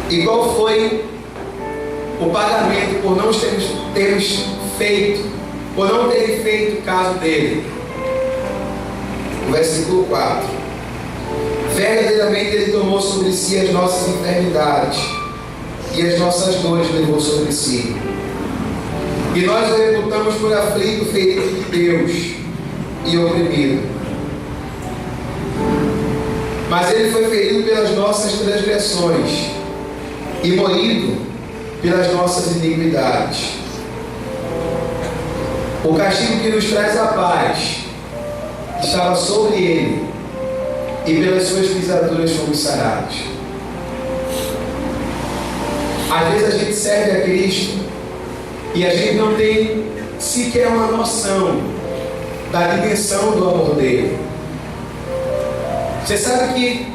E qual foi o pagamento por não termos feito, por não terem feito caso dele? O versículo 4. Verdadeiramente ele tomou sobre si as nossas enfermidades e as nossas dores levou sobre si. E nós o reputamos por aflito, ferido de Deus e oprimido. Mas ele foi ferido pelas nossas transgressões e moído pelas nossas iniquidades. O castigo que nos traz a paz estava sobre ele, e pelas suas pisaduras fomos sarados. Às vezes a gente serve a Cristo e a gente não tem sequer uma noção da dimensão do amor dele. Você sabe que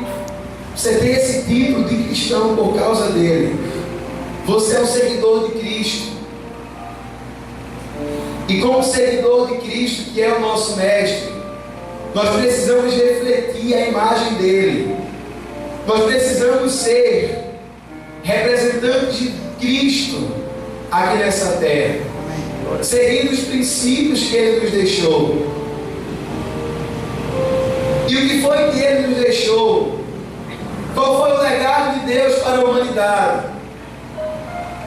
você tem esse título de cristão por causa dele. Você é um seguidor de Cristo. E como seguidor de Cristo, que é o nosso mestre, nós precisamos refletir a imagem dele. Nós precisamos ser representantes de Cristo aqui nessa terra, seguindo os princípios que ele nos deixou. E o que foi que ele nos deixou? Qual foi o legado de Deus para a humanidade?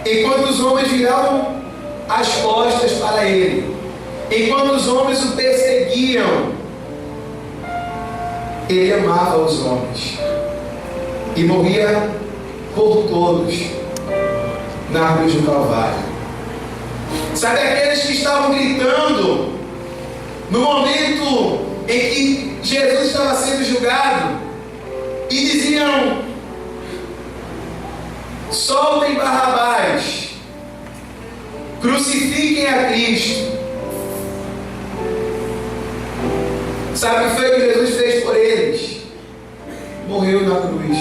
Enquanto os homens viravam as costas para ele, enquanto os homens o perseguiam, ele amava os homens e morria por todos na cruz do Calvário. Sabe aqueles que estavam gritando no momento em que Jesus estava sendo julgado e diziam: soltem Barrabás, crucifiquem a Cristo. Sabe o que foi que Jesus fez por eles? Morreu na cruz.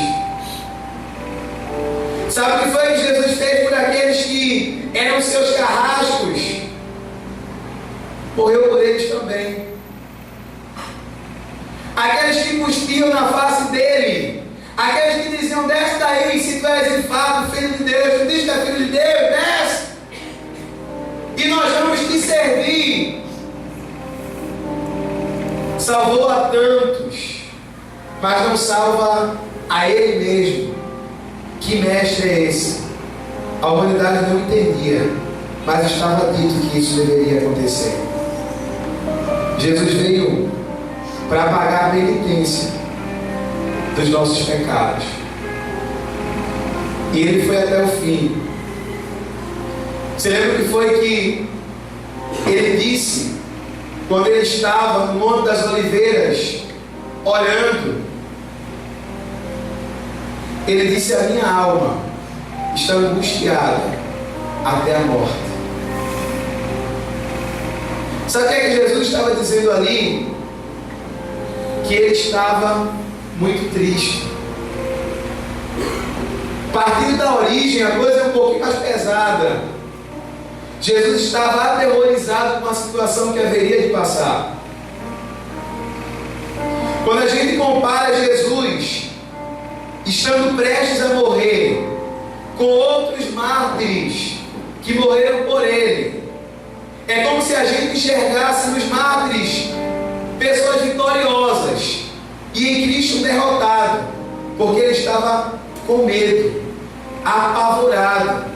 Sabe o que foi que Jesus fez por aqueles que eram seus carrascos? Morreu por eles também. Aqueles que cuspiam na face dele, aqueles que diziam: desce daí, se tu és de fato filho de Deus, tu diz que é filho de Deus, desce, e nós vamos te servir. Salvou a tantos, mas não salva a ele mesmo. Que mestre é esse? A humanidade não entendia, mas estava dito que isso deveria acontecer. Jesus veio para pagar a penitência dos nossos pecados, e ele foi até o fim. Você lembra o que foi que ele disse quando ele estava no Monte das Oliveiras orando? Ele disse: a minha alma está angustiada até a morte. Sabe o que é que Jesus estava dizendo ali? Que ele estava muito triste. Partindo da origem, a coisa é um pouquinho mais pesada. Jesus estava aterrorizado com a situação que haveria de passar. Quando a gente compara Jesus estando prestes a morrer com outros mártires que morreram por ele, é como se a gente enxergasse nos mártires pessoas vitoriosas e em Cristo um derrotado, porque ele estava com medo, apavorado,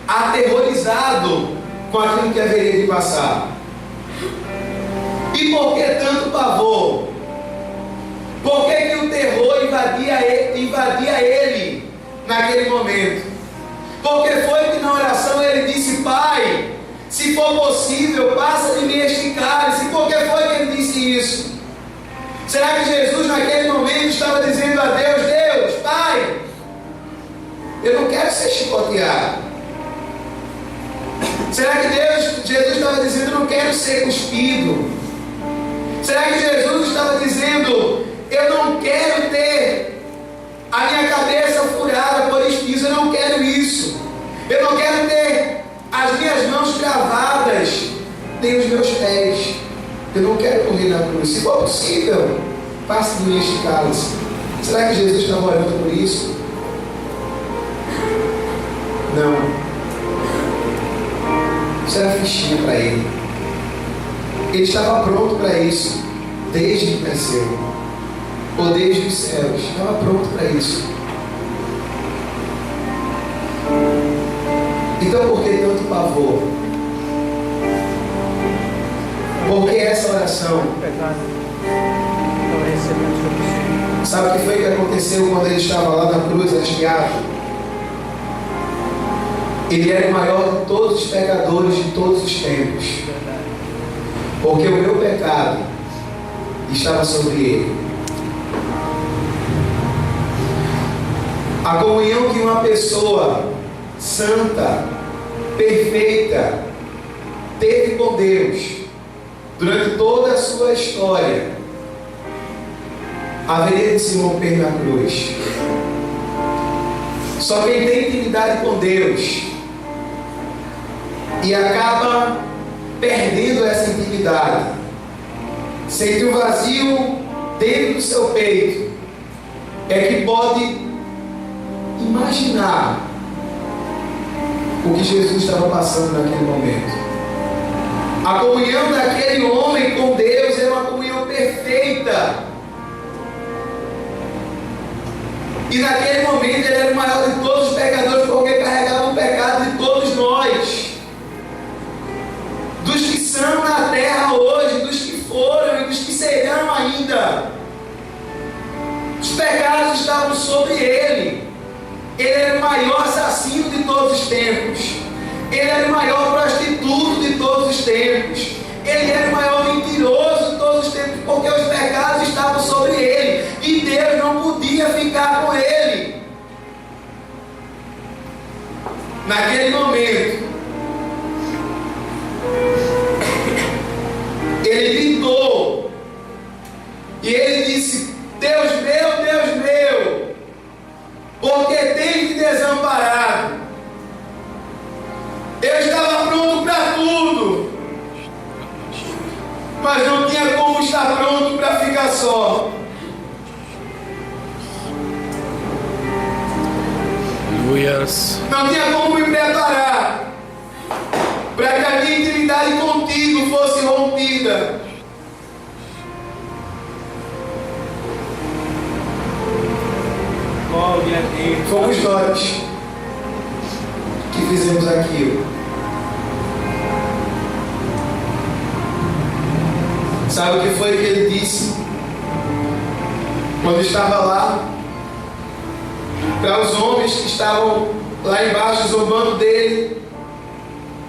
aterrorizado com aquilo que haveria de passar. E por que tanto pavor? Por que que o terror invadia ele naquele momento? Porque foi que na oração ele disse: Pai, se for possível, passa de mim este cálice. Por que foi que ele disse isso? Será que Jesus naquele momento estava dizendo a Deus: Deus, Pai, eu não quero ser chicoteado? Será que Jesus estava dizendo: eu não quero ser cuspido? Será que Jesus estava dizendo: eu não quero ter a minha cabeça furada por espinhos, eu não quero isso, eu não quero ter as minhas mãos cravadas nem os meus pés, eu não quero morrer na cruz? Se for possível, passe de mim este cálice. Será que Jesus estava orando por isso? Ele estava pronto para isso, desde que nasceu, ou desde os céus, estava pronto para isso. Então por que tanto pavor? Por que essa oração? Sabe o que foi que aconteceu quando ele estava lá na cruz, hasteado? Ele era o maior de todos os pecadores de todos os tempos. Porque o meu pecado estava sobre ele. A comunhão que uma pessoa santa, perfeita, teve com Deus durante toda a sua história, haveria de se romper na cruz. Só quem tem intimidade com Deus e acaba perdendo essa intimidade, sente um vazio dentro do seu peito, é que pode imaginar o que Jesus estava passando naquele momento. A comunhão daquele homem com Deus era uma comunhão perfeita. E naquele momento ele era o maior de todos os pecadores, porque carregava o pecado de todos nós. Dos que são na terra hoje, dos que foram e dos que serão ainda. Os pecados estavam sobre ele. Ele era o maior assassino de todos os tempos. Ele era o maior prostituto de todos os tempos. Ele era o maior mentiroso de todos os tempos, porque os pecados estavam sobre ele. E Deus não podia ficar com ele. Naquele momento, ele gritou. E ele disse: Deus meu, por que tem me desamparado? Eu estava pronto para tudo, mas não tinha como estar pronto para ficar só. Não tinha como me preparar para que a minha intimidade contigo fosse rompida. Fomos nós que fizemos aquilo. Sabe o que foi que ele disse quando estava lá para os homens que estavam lá embaixo zombando dele?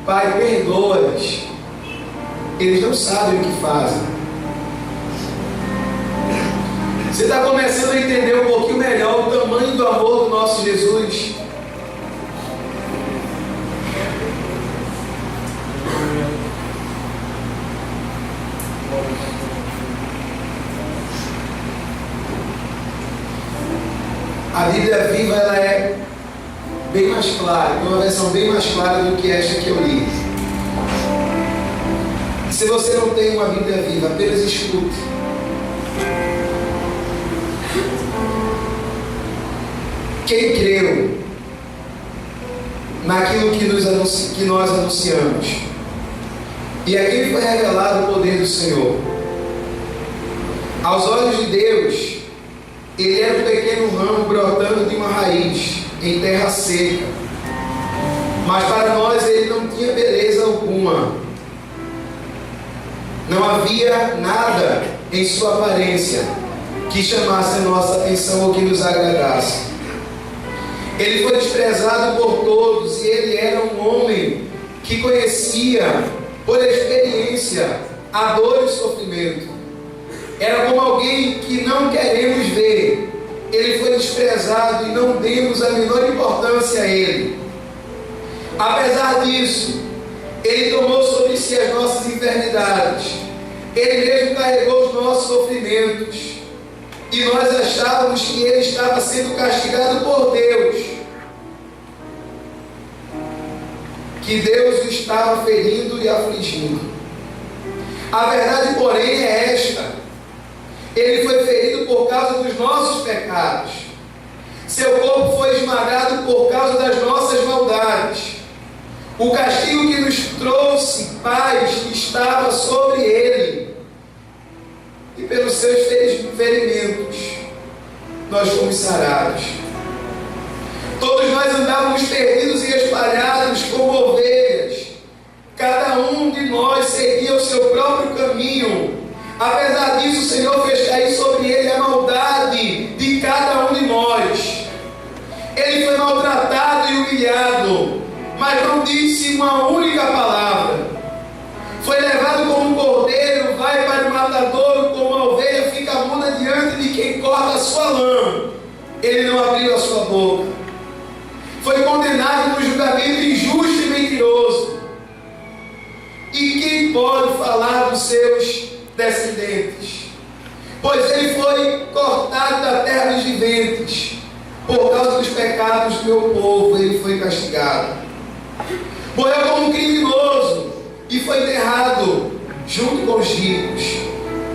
Pai, perdoa-lhes, eles não sabem o que fazem. Você está começando a entender um pouquinho melhor o tamanho do amor do nosso Jesus? A Bíblia Viva, ela é bem mais clara, tem uma versão bem mais clara do que esta que eu li. Se você não tem uma Bíblia Viva, apenas escute. Quem creu naquilo que nós anunciamos, e a quem foi revelado o poder do Senhor, aos olhos de Deus, ele era um pequeno ramo brotando de uma raiz em terra seca, mas para nós ele não tinha beleza alguma. Não havia nada em sua aparência que chamasse a nossa atenção ou que nos agradasse. Ele foi desprezado por todos, e ele era um homem que conhecia por experiência a dor e o sofrimento. Era como alguém que não queremos ver. Ele foi desprezado e não demos a menor importância a ele. Apesar disso, ele tomou sobre si as nossas enfermidades. Ele mesmo carregou os nossos sofrimentos. E nós achávamos que ele estava sendo castigado por Deus, que Deus o estava ferindo e afligindo. A verdade, porém, é esta: ele foi ferido por causa dos nossos pecados, seu corpo foi esmagado por causa das nossas maldades. O castigo que nos trouxe paz estava sobre ele, e pelos seus ferimentos nós fomos sarados. Todos nós andávamos perdidos e espalhados como ovelhas. Cada um de nós seguia o seu próprio caminho. Apesar disso, o Senhor fez cair sobre ele a maldade de cada um de nós. Ele foi maltratado e humilhado, mas não disse uma única palavra. Foi levado como um cordeiro, vai para o matadouro, como uma ovelha fica muda diante de quem corta a sua lã. Ele não abriu a sua boca. Foi condenado no julgamento injusto e mentiroso. E quem pode falar dos seus descendentes? Pois ele foi cortado da terra dos viventes. Por causa dos pecados do meu povo, ele foi castigado. Morreu como um criminoso e foi enterrado junto com os ricos,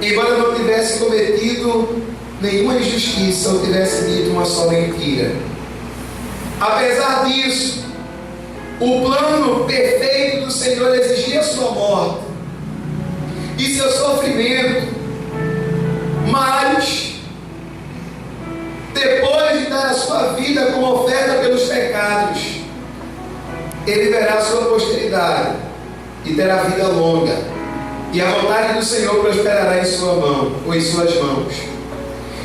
embora não tivesse cometido nenhuma injustiça ou tivesse dito uma só mentira. Apesar disso, o plano perfeito do Senhor exigia sua morte e seu sofrimento, mas depois de dar a sua vida como oferta pelos pecados, ele verá a sua posteridade e terá vida longa, e a vontade do Senhor prosperará em sua mão, ou em suas mãos.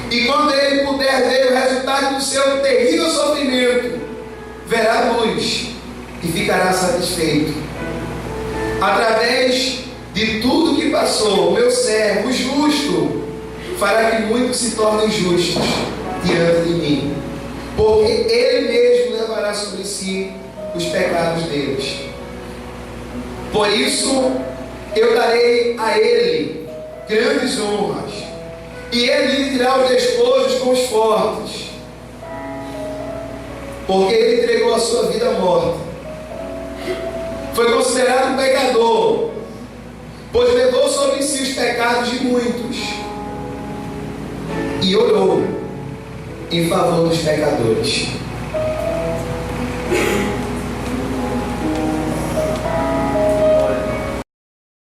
E quando ele puder ver o resultado do seu terrível sofrimento, verá luz e ficará satisfeito. Através de tudo que passou, o meu servo, o justo, fará que muitos se tornem justos diante de mim, porque ele mesmo levará sobre si os pecados deles. Por isso eu darei a ele grandes honras, e ele dividirá os despojos com os fortes, porque ele entregou a sua vida à morte. Foi considerado um pecador, pois levou sobre si os pecados de muitos e orou em favor dos pecadores.